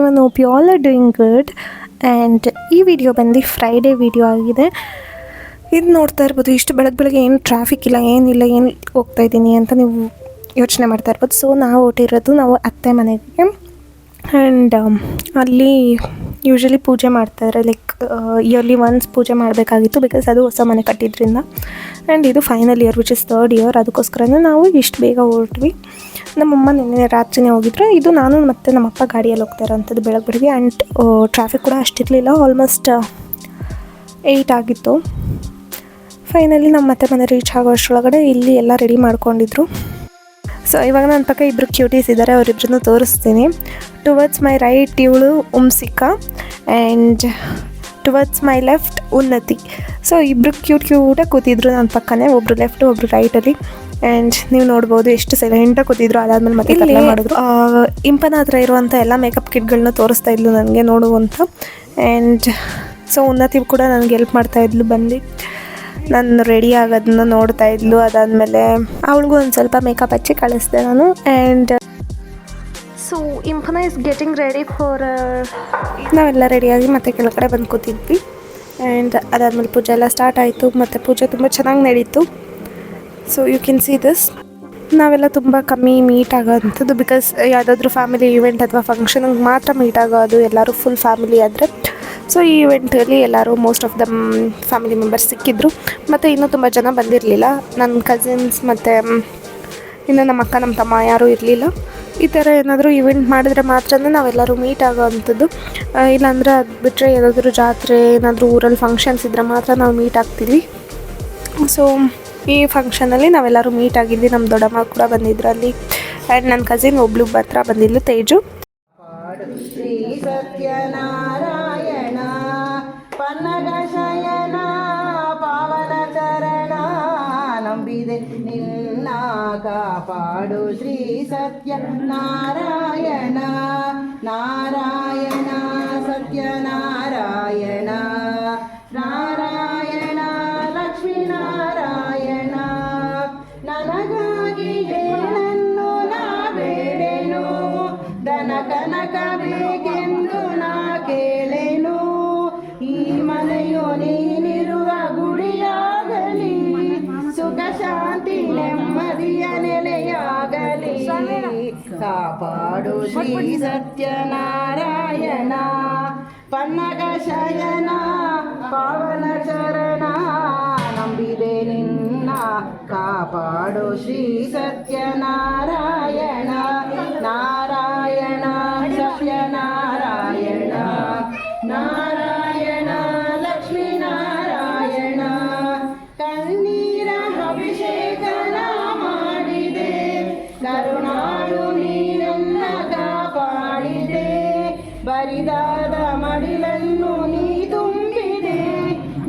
Everyone, hope you all are doing good. And ಈ video ಬಂದು Friday video ಆಗಿದೆ. ಇದು ನೋಡ್ತಾ ಇರ್ಬೋದು, ಇಷ್ಟು ಬೆಳಗ್ಗೆ ಏನು ಟ್ರಾಫಿಕ್ ಇಲ್ಲ, ಏನಿಲ್ಲ, ಏನು ಹೋಗ್ತಾಯಿದ್ದೀನಿ ಅಂತ ನೀವು ಯೋಚನೆ ಮಾಡ್ತಾ ಇರ್ಬೋದು. ಸೊ ನಾವು ಹೊಟ್ಟಿರೋದು ನಾವು ಅತ್ತೆ ಮನೆಗೆ. ಆ್ಯಂಡ್ ಅಲ್ಲಿ ಯೂಶ್ವಲಿ ಪೂಜೆ ಮಾಡ್ತಾರೆ, ಲೈಕ್ ಇಯರ್ಲಿ ಒನ್ಸ್ ಪೂಜೆ ಮಾಡಬೇಕಾಗಿತ್ತು, ಬಿಕಾಸ್ ಅದು ಹೊಸ ಮನೆ ಕಟ್ಟಿದ್ರಿಂದ. ಆ್ಯಂಡ್ ಇದು final year which is 3rd year. ಅದಕ್ಕೋಸ್ಕರನೇ ನಾವು ಇಷ್ಟು ಬೇಗ ಹೊರಟ್ವಿ. ನಮ್ಮಮ್ಮ ನಿನ್ನೆ ರಾತ್ರಿನೇ ಹೋಗಿದ್ರು. ಇದು ನಾನು ಮತ್ತು ನಮ್ಮಪ್ಪ ಗಾಡಿಯಲ್ಲಿ ಹೋಗ್ತಾ ಇರೋಂಥದ್ದು ಬೆಳಗ್ಗೆ. ಆ್ಯಂಡ್ ಟ್ರಾಫಿಕ್ ಕೂಡ ಅಷ್ಟಿರಲಿಲ್ಲ, ಆಲ್ಮೋಸ್ಟ್ 8 ಆಗಿತ್ತು. ಫೈನಲಿ ನಮ್ಮ ಮತ್ತೆ ಮನೆ ರೀಚ್ ಆಗೋ ಅಷ್ಟರೊಳಗಡೆ ಇಲ್ಲಿ ಎಲ್ಲ ರೆಡಿ ಮಾಡ್ಕೊಂಡಿದ್ರು. ಸೊ ಇವಾಗ ನನ್ನ ಪಕ್ಕ ಇಬ್ಬರು ಕ್ಯೂಟೀಸ್ ಇದ್ದಾರೆ, ಅವರಿಬ್ಬರನ್ನು ತೋರಿಸ್ತೀನಿ. ಟುವರ್ಡ್ಸ್ ಮೈ ರೈಟ್ ಇವಳು ಉಮ್ಸಿಕಾ ಆ್ಯಂಡ್ ಟುವರ್ಡ್ಸ್ ಮೈ ಲೆಫ್ಟ್ ಉನ್ನತಿ. ಸೊ ಇಬ್ಬರು ಕ್ಯೂಟಾಗಿ ಕೂತಿದ್ರು ನನ್ನ ಪಕ್ಕನೇ, ಒಬ್ಬರು ಲೆಫ್ಟು ಒಬ್ಬರು ರೈಟಲ್ಲಿ. ಆ್ಯಂಡ್ ನೀವು ನೋಡ್ಬೋದು ಎಷ್ಟು ಸೈಲೆಂಟಾಗಿ ಕೂತಿದ್ರು. ಅದಾದಮೇಲೆ ಮತ್ತೆ ಇಲ್ಲಿ ಮಾಡಿದ್ರು. ಇಂಪನ ಹತ್ರ ಇರುವಂಥ ಎಲ್ಲ ಮೇಕಪ್ ಕಿಟ್ಗಳನ್ನ ತೋರಿಸ್ತಾ ಇದ್ಲು ನನಗೆ ನೋಡುವಂಥ. ಆ್ಯಂಡ್ ಸೊ ಉನ್ನತಿ ಕೂಡ ನನಗೆ ಹೆಲ್ಪ್ ಮಾಡ್ತಾಯಿದ್ಲು, ಬಂದು ನಾನು ರೆಡಿ ಆಗೋದನ್ನ ನೋಡ್ತಾ ಇದ್ಲು. ಅದಾದಮೇಲೆ ಅವಳಿಗೂ ಒಂದು ಸ್ವಲ್ಪ ಮೇಕಪ್ ಹಚ್ಚಿ ಕಳಿಸ್ದೆ ನಾನು. And so Impana is getting ready for, ನಾವೆಲ್ಲ ರೆಡಿಯಾಗಿ ಮತ್ತೆ ಕೆಳಗಡೆ ಬಂದು ಕೂತಿದ್ವಿ. ಆ್ಯಂಡ್ ಅದಾದಮೇಲೆ ಪೂಜೆ ಎಲ್ಲ ಸ್ಟಾರ್ಟ್ ಆಯಿತು, ಮತ್ತು ಪೂಜೆ ತುಂಬ ಚೆನ್ನಾಗಿ ನಡೀತು. So you can see this. ನಾವೆಲ್ಲ ತುಂಬ ಕಮ್ಮಿ ಮೀಟ್ ಆಗೋವಂಥದ್ದು, ಬಿಕಾಸ್ ಯಾವುದಾದ್ರೂ ಫ್ಯಾಮಿಲಿ ಈವೆಂಟ್ ಅಥವಾ ಫಂಕ್ಷನ್ಗೆ ಮಾತ್ರ ಮೀಟ್ ಆಗೋದು, ಎಲ್ಲರೂ ಫುಲ್ ಫ್ಯಾಮಿಲಿ ಆದರೆ. ಸೊ ಈ ಈವೆಂಟಲ್ಲಿ ಎಲ್ಲರೂ most of the family members ಸಿಕ್ಕಿದ್ರು. ಮತ್ತು ಇನ್ನೂ ತುಂಬ ಜನ ಬಂದಿರಲಿಲ್ಲ, ನನ್ನ ಕಸಿನ್ಸ್ ಮತ್ತು ಇನ್ನು ನಮ್ಮ ಅಕ್ಕ ನಮ್ಮ ತಮ್ಮ ಯಾರೂ ಇರಲಿಲ್ಲ. ಈ ಥರ ಏನಾದರೂ ಈವೆಂಟ್ ಮಾಡಿದ್ರೆ ಮಾತ್ರ ನಾವೆಲ್ಲರೂ ಮೀಟ್ ಆಗೋ ಅಂಥದ್ದು. ಇಲ್ಲಾಂದರೆ ಅದು ಬಿಟ್ಟರೆ ಯಾವುದಾದ್ರೂ ಜಾತ್ರೆ, ಏನಾದರೂ ಊರಲ್ಲಿ ಫಂಕ್ಷನ್ಸ್ ಇದ್ದರೆ ಮಾತ್ರ ನಾವು ಮೀಟ್ ಆಗ್ತೀವಿ. ಸೊ ಈ ಫಂಕ್ಷನಲ್ಲಿ ನಾವೆಲ್ಲರೂ ಮೀಟ್ ಆಗಿದ್ವಿ. ನಮ್ಮ ದೊಡ್ಡಮ್ಮ ಕೂಡ ಬಂದಿದ್ರು ಅಲ್ಲಿ. ಆ್ಯಂಡ್ ನನ್ನ ಕಸಿನ್ ಒಬ್ಳು ಮಾತ್ರ ಬಂದಿದ್ಲು, ತೇಜು. ಶ್ರೀ ಸತ್ಯನಾರಾಯಣ ಪನ್ನಗ ಶಯನ ಪಾವನ ಚರಣ ನಂಬಿದೆ ನಿನ್ನ ಕಾಪಾಡು. ಶ್ರೀ ಸತ್ಯನಾರಾಯಣ ನಾರಾಯಣ ಸತ್ಯನಾರಾಯಣ ನಾರಾಯಣ ಲಕ್ಷ್ಮೀನಾರಾಯಣ ನನಗಾಗಿ ಏನನ್ನು ನಾ ಬೇಡೆನು, ದನ ಕನಕ ಬೇಕೆಂದು ನಾ ಕೇಳೆನು. ಈ ಮನೆಯು ನೀನಿರುವ ಗುಡಿಯಾಗಲಿ, ಸುಖ ಶಾಂತಿ ನೆಮ್ಮದಿಯ ನೆಲೆಯಾಗಲಿ. ಕಾಪಾಡು ಶ್ರೀ ಸತ್ಯನಾರಾಯಣ ಪನ್ನಗ ಶಯನ ಪಾವನ ಚರಣ ನಂಬಿದೆ ನಿನ್ನ ಕಾಪಾಡು. ಶ್ರೀ ಸತ್ಯನಾರಾಯಣ ನಾರಾಯಣ ಸತ್ಯನಾರಾಯಣ ನಾರಾಯಣ ಲಕ್ಷ್ಮೀನಾರಾಯಣ. ಕಣ್ಣೀರ ಅಭಿಷೇಕನ ಮಾಡಿದೆ, ಕರುಣಾಳು ನೀನನ್ನ ಕಾಪಾಡಿದೆ. ಬರಿದಾದ ಮಡಿಲನ್ನು ನೀ ತುಂಬಿದೆ,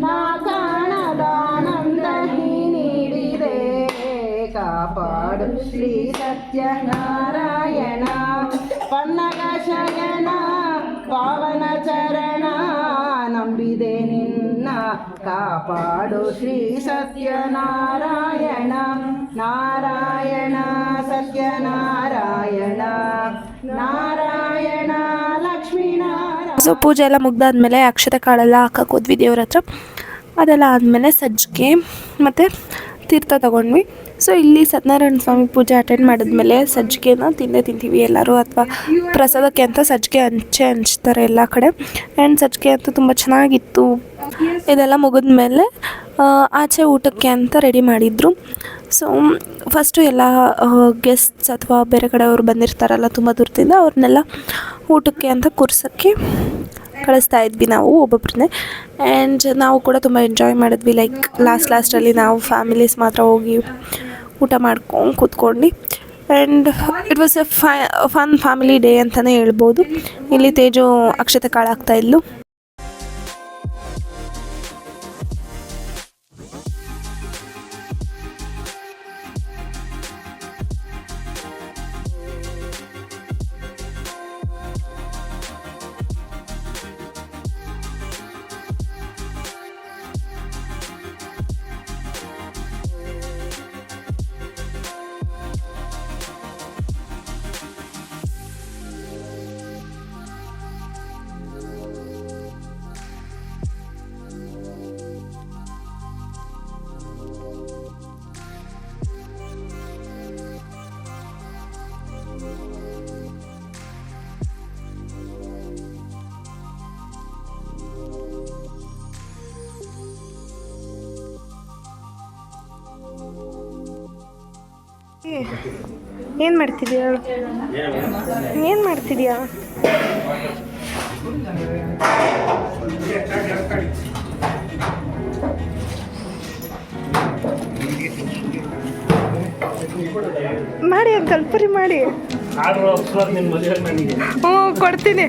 ನಾ ಕಾಣದಾನಂದ ನೀ ನೀಡಿದೆ. ಕಾಪಾಡು ಶ್ರೀ ಸತ್ಯನಾರಾಯಣ ಪನ್ನಗ ಶಯನ ಪಾವನ ಚರಣ ನಂಬಿದೆ ನಿನ್ನ ಕಾಪಾಡು. ಶ್ರೀ ಸತ್ಯನಾರಾಯಣ ನಾರಾಯಣ ಸತ್ಯನಾರಾಯಣ ನಾರಾಯಣ ಲಕ್ಷ್ಮೀನಾರಾಯಣ. ಸೊ ಪೂಜೆ ಎಲ್ಲ ಮುಗ್ದಾದ್ಮೇಲೆ ಅಕ್ಷತೆ ಕಾಳೆಲ್ಲ ಹಾಕಕ್ಕೆ ಹೋದ್ವಿ ದೇವ್ರ ಹತ್ರ. ಅದೆಲ್ಲ ಆದಮೇಲೆ ಸಜ್ಜಿಗೆ ಮತ್ತು ತೀರ್ಥ ತೊಗೊಂಡ್ವಿ. ಸೊ ಇಲ್ಲಿ ಸತ್ಯನಾರಾಯಣ ಸ್ವಾಮಿ ಪೂಜೆ ಅಟೆಂಡ್ ಮಾಡಿದ್ಮೇಲೆ ಸಜ್ಜಿಗೆನ ತಿಂತೀವಿ ಎಲ್ಲರೂ, ಅಥವಾ ಪ್ರಸಾದಕ್ಕೆ ಅಂತ ಸಜ್ಜಿಗೆ ಹಂಚ್ತಾರೆ ಎಲ್ಲ ಕಡೆ. ಆ್ಯಂಡ್ ಸಜ್ಜಿಗೆ ಅಂತೂ ತುಂಬ ಚೆನ್ನಾಗಿತ್ತು. ಇದೆಲ್ಲ ಮುಗಿದ್ಮೇಲೆ ಆಚೆ ಊಟಕ್ಕೆ ಅಂತ ರೆಡಿ ಮಾಡಿದರು. ಸೊ ಫಸ್ಟು ಎಲ್ಲ ಗೆಸ್ಟ್ಸ್ ಅಥವಾ ಬೇರೆ ಕಡೆಯವರು ಬಂದಿರ್ತಾರಲ್ಲ ತುಂಬ ದೂರದಿಂದ, ಅವ್ರನ್ನೆಲ್ಲ ಊಟಕ್ಕೆ ಅಂತ ಕೂರ್ಸೋಕ್ಕೆ ಕಳಿಸ್ತಾ ಇದ್ವಿ ನಾವು ಒಬ್ಬೊಬ್ಬರನ್ನೇ. ಆ್ಯಂಡ್ ನಾವು ಕೂಡ ತುಂಬ ಎಂಜಾಯ್ ಮಾಡಿದ್ವಿ. ಲೈಕ್ ಲಾಸ್ಟಲ್ಲಿ ನಾವು ಫ್ಯಾಮಿಲೀಸ್ ಮಾತ್ರ ಹೋಗಿ ಊಟ ಮಾಡ್ಕೊಂಡು ಕೂತ್ಕೊಂಡು. And it was A fun family day ಅಂತಲೇ ಹೇಳ್ಬೋದು. ಇಲ್ಲಿ ತೇಜು ಅಕ್ಷತೆ ಕಾಳು ಹಾಕ್ತಾಯಿದ್ಲು. ಏನು ಮಾಡ್ತಿದ್ಯಾ ಏನು ಮಾಡ್ತಿದ್ಯಾ ಮಾಡಿ ಅಂಕಲ್ ಪುರಿ ಮಾಡಿ ಹ್ಞೂ ಕೊಡ್ತೀನಿ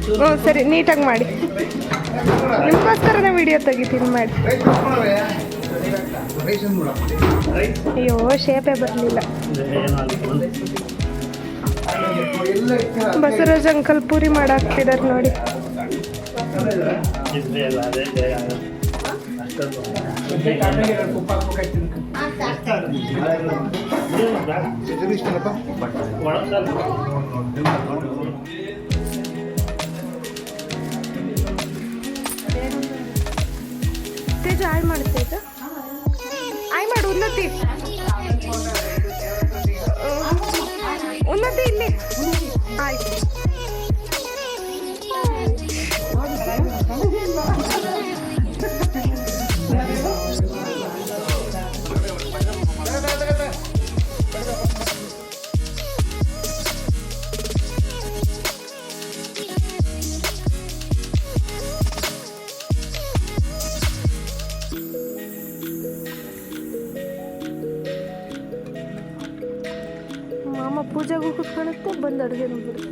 ಹ್ಞೂ ಸರಿ ನೀಟಾಗಿ ಮಾಡಿ ನಿಮಗೋಸ್ಕರನೇ ವಿಡಿಯೋ ತೆಗಿತೀನಿ ಮಾಡಿ ಅಯ್ಯೋ ಶೇಪೇ ಬರಲಿಲ್ಲ ಬಸವರಾಜ್ ಅಂಕಲ್ ಪೂರಿ ಮಾಡಾಕ್ತಿದಾರೆ ನೋಡಿ ತೇಜ ಆಯ್ ಮಾಡ್ತೇಜ ಆಯ್ ಮಾಡು ಉನ್ನತಿ ಉನ್ನತಿ ಇಲ್ಲಿ ಆಯ್ತು ಮಾಮ ಪೂಜೆಗೂ ಕೂತ್ಕೊಳ್ಳುತ್ತೆ ಬಂದು ಅಡುಗೆ ನೋಡ್ಬಿಡುತ್ತೆ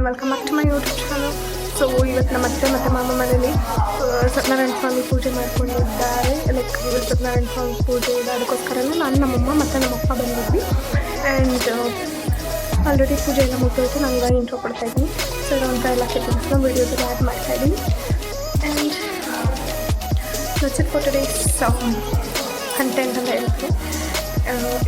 welcome back to my YouTube channel. So ಇವತ್ತು ನಮ್ಮ ಅತ್ತೆ ಮತ್ತು ಮಾಮ ಮನೇಲಿ ಸತ್ಯನಾರಾಯಣ ಸ್ವಾಮಿ ಪೂಜೆ ಮಾಡ್ಕೊಂಡಿದ್ದಾರೆ. ಲೈಕ್ ಇವತ್ತು ಸತ್ಯನಾರಾಯಣ ಸ್ವಾಮಿ ಪೂಜೆ ಇದೆ, ಅದಕ್ಕೋಸ್ಕರನೇ ನಾನು ನಮ್ಮಮ್ಮ ಮತ್ತು ನಮ್ಮಪ್ಪ ಬಂದಿದ್ವಿ. ಆ್ಯಂಡ್ ಆಲ್ರೆಡಿ ಪೂಜೆ ಎಲ್ಲ ಮುಗಿದೋಯ್ತು. ನಂಗೆ ಇಂಟ್ರೋ ಕೊಡ್ತಾಯಿದ್ದೀನಿ. ಸೊ ಇರೋಂಥ ಎಲ್ಲ ಸೆಟ್ಟಿಂಗ್ಸ್ನ ವೀಡಿಯೋದಲ್ಲಿ ಆ್ಯಡ್ ಮಾಡ್ತಾಯಿದ್ದೀನಿ. And that's it for today's content ಅಂತ ಹೇಳ್ತೀನಿ.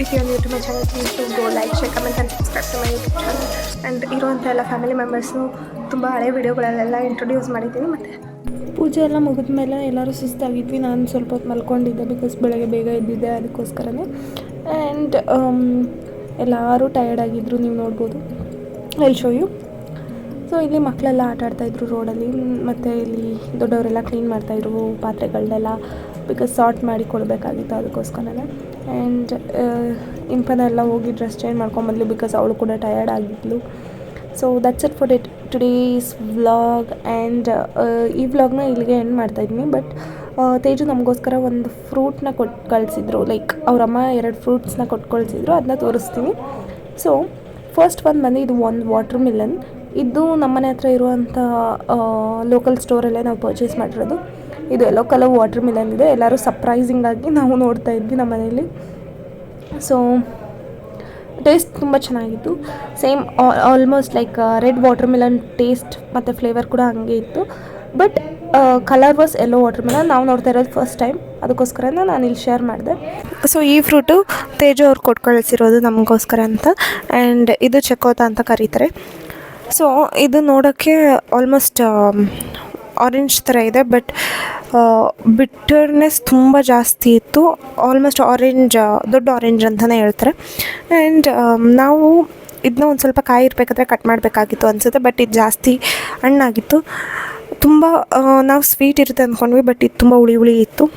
if you are new to my channel, please do go like, share, comment and subscribe to my YouTube channel. And ಇರೋವಂಥ ಎಲ್ಲ ಫ್ಯಾಮಿಲಿ ಮೆಂಬರ್ಸ್ನು ತುಂಬ ಹಳೆ ವೀಡಿಯೋಗಳಲ್ಲೆಲ್ಲ ಇಂಟ್ರೊಡ್ಯೂಸ್ ಮಾಡಿದ್ದೀನಿ. ಮತ್ತು ಪೂಜೆ ಎಲ್ಲ ಮುಗಿದ ಮೇಲೆ ಎಲ್ಲರೂ ಸುಸ್ತಾಗಿದ್ವಿ. ನಾನು ಸ್ವಲ್ಪ ಹೊತ್ತು ಮಲ್ಕೊಂಡಿದ್ದೆ, ಬಿಕಾಸ್ ಬೆಳಗ್ಗೆ ಬೇಗ ಎದ್ದಿದ್ದೆ, ಅದಕ್ಕೋಸ್ಕರನೇ. ಆ್ಯಂಡ್ ಎಲ್ಲರೂ ಟಯರ್ಡ್ ಆಗಿದ್ದರು, ನೀವು ನೋಡ್ಬೋದು. I show you. ಸೊ ಇಲ್ಲಿ ಮಕ್ಕಳೆಲ್ಲ ಆಟ ಆಡ್ತಾಯಿದ್ರು ರೋಡಲ್ಲಿ, ಮತ್ತು ಇಲ್ಲಿ ದೊಡ್ಡವರೆಲ್ಲ ಕ್ಲೀನ್ ಮಾಡ್ತಾಯಿದ್ರು ಪಾತ್ರೆಗಳನ್ನೆಲ್ಲ, ಬಿಕಾಸ್ ಸಾರ್ಟ್ ಮಾಡಿ ಕೊಡಬೇಕಾಗಿತ್ತು, ಅದಕ್ಕೋಸ್ಕರನೇ. ಆ್ಯಂಡ್ ಇಂಪನೆಲ್ಲ ಹೋಗಿ ಡ್ರೆಸ್ ಚೇಂಜ್ ಮಾಡ್ಕೊಂಬಂದ್ಲು, ಬಿಕಾಸ್ ಅವಳು ಕೂಡ ಟಯರ್ಡ್ ಆಗಿದ್ಲು. So that's it for today's vlog. And ಈ ವ್ಲಾಗ್ನ ಇಲ್ಲಿಗೆ ಎಂಡ್ ಮಾಡ್ತಾಯಿದ್ದೀನಿ. ಬಟ್ ತೇಜು ನಮಗೋಸ್ಕರ ಒಂದು ಫ್ರೂಟ್ನ ಕೊಟ್ಟು ಕಳಿಸಿದ್ರು. ಲೈಕ್ ಅವರಮ್ಮ 2 ಫ್ರೂಟ್ಸ್ನ ಕೊಟ್ಟು ಕಳಿಸಿದ್ರು, ಅದನ್ನ ತೋರಿಸ್ತೀನಿ. ಸೊ ಫಸ್ಟ್ ಬಂದು ಇದು ಒಂದು ವಾಟರ್ ಮಿಲನ್. ಇದು ನಮ್ಮನೆ ಹತ್ರ ಇರುವಂಥ ಲೋಕಲ್ ಸ್ಟೋರಲ್ಲೇ ನಾವು ಪರ್ಚೇಸ್ ಮಾಡಿರೋದು. ಇದು ಎಲ್ಲೋ ಕಲರ್ ವಾಟರ್ ಮಿಲನ್ ಇದೆ. ಎಲ್ಲರೂ ಸರ್ಪ್ರೈಸಿಂಗಾಗಿ ನಾವು ನೋಡ್ತಾ ಇದ್ವಿ ನಮ್ಮ ಮನೇಲಿ. ಸೊ ಟೇಸ್ಟ್ ತುಂಬ ಚೆನ್ನಾಗಿತ್ತು. Same almost like red water Milan taste ಮತ್ತು ಫ್ಲೇವರ್ ಕೂಡ ಹಂಗೆ ಇತ್ತು. But colour was yellow water Milan. ನಾವು ನೋಡ್ತಾ ಇರೋದು ಫಸ್ಟ್ ಟೈಮ್, ಅದಕ್ಕೋಸ್ಕರ ನಾನು ಇಲ್ಲಿ ಶೇರ್ ಮಾಡಿದೆ. ಸೊ ಈ ಫ್ರೂಟು ತೇಜು ಅವ್ರು ಕೊಟ್ಟು ಕಳಿಸಿರೋದು ನಮಗೋಸ್ಕರ ಅಂತ. ಆ್ಯಂಡ್ ಇದು ಚಕೋತ ಅಂತ ಕರೀತಾರೆ. ಸೊ ಇದು ನೋಡೋಕ್ಕೆ ಆಲ್ಮೋಸ್ಟ್ ಆರೆಂಜ್ ಥರ ಇದೆ, ಬಟ್ ಬಿಟ್ಟರ್ನೆಸ್ ತುಂಬ ಜಾಸ್ತಿ ಇತ್ತು. ಆಲ್ಮೋಸ್ಟ್ ಆರೆಂಜ್, ದೊಡ್ಡ ಆರೆಂಜ್ ಅಂತಲೇ ಹೇಳ್ತಾರೆ. ಆ್ಯಂಡ್ ನಾವು ಇದನ್ನ ಒಂದು ಸ್ವಲ್ಪ ಕಾಯಿ ಇರಬೇಕಾದ್ರೆ ಕಟ್ ಮಾಡಬೇಕಾಗಿತ್ತು ಅನಿಸುತ್ತೆ, ಬಟ್ ಇದು ಜಾಸ್ತಿ ಹಣ್ಣಾಗಿತ್ತು. ತುಂಬ ನಾವು ಸ್ವೀಟ್ ಇರುತ್ತೆ ಅಂದ್ಕೊಂಡ್ವಿ, ಬಟ್ ಇದು ತುಂಬ ಹುಳಿ ಹುಳಿ ಇತ್ತು.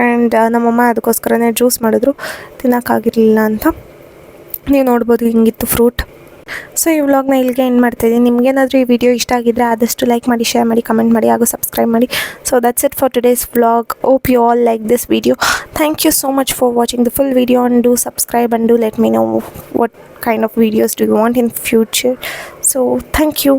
ಆ್ಯಂಡ್ ನಮ್ಮಮ್ಮ ಅದಕ್ಕೋಸ್ಕರನೇ ಜ್ಯೂಸ್ ಮಾಡಿದ್ರು, ತಿನ್ನೋಕ್ಕಾಗಿರಲಿಲ್ಲ ಅಂತ. ನೀವು ನೋಡ್ಬೋದು ಹಿಂಗಿತ್ತು ಫ್ರೂಟ್. ಸೊ ಈ ವ್ಲಾಗ್ನ ಇಲ್ಲಿಗೆ ಎಂಡ್ ಮಾಡ್ತಾಯಿದ್ದೀನಿ. ನಿಮಗೇನಾದರೂ ಈ ವಿಡಿಯೋ ಇಷ್ಟ ಆಗಿದ್ದರೆ ಆದಷ್ಟು ಲೈಕ್ ಮಾಡಿ, ಶೇರ್ ಮಾಡಿ, ಕಮೆಂಟ್ ಮಾಡಿ, ಹಾಗೂ ಸಬ್ಸ್ಕ್ರೈಬ್ ಮಾಡಿ. So that's it for today's vlog. Hope you all like this video. Thank you so much for watching the full video, and do subscribe and do let me know what kind of videos do you want in future. So thank you.